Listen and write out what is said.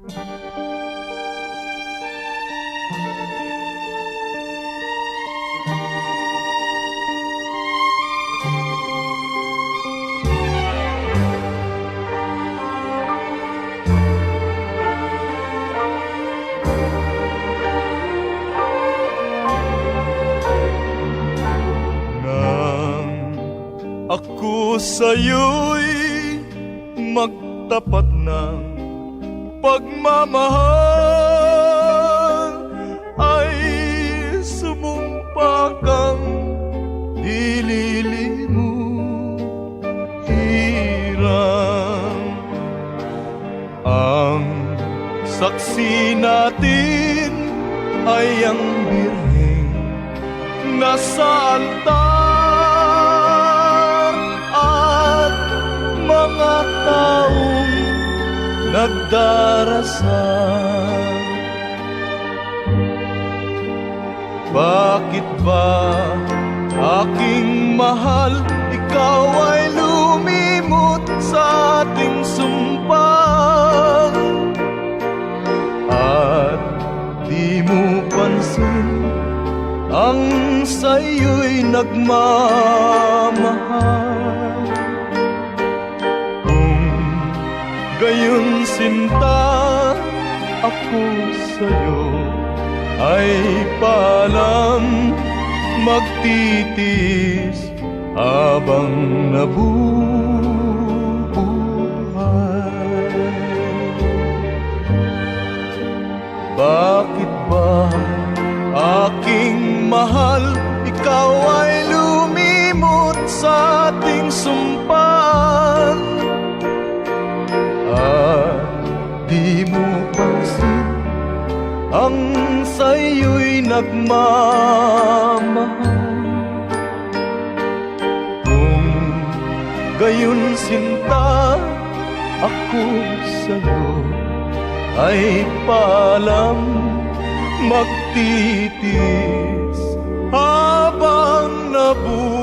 Ako sa'yo'y magtapat ng pagmamahal, ay sumumpa kang ililimuhiran. Ang saksi natin ay ang birheng nasa altar, mga taong nagdarasal. Bakit ba, aking mahal, ikaw ay lumimot sa ating sumpah? At di mo pansin ang sa'yo'y nagmamahal. Gayon sinta ako sa'yo, ay paalam, magtitis habang nabubuhay. Bakit ba, aking mahal, ikaw ay lumimot sa ating sumpah? Di mo pansin ang sa'yo'y nagmamahal. Kung gayon sinta ako sa'yo, ay paalam, magtitis habang nabubuhay.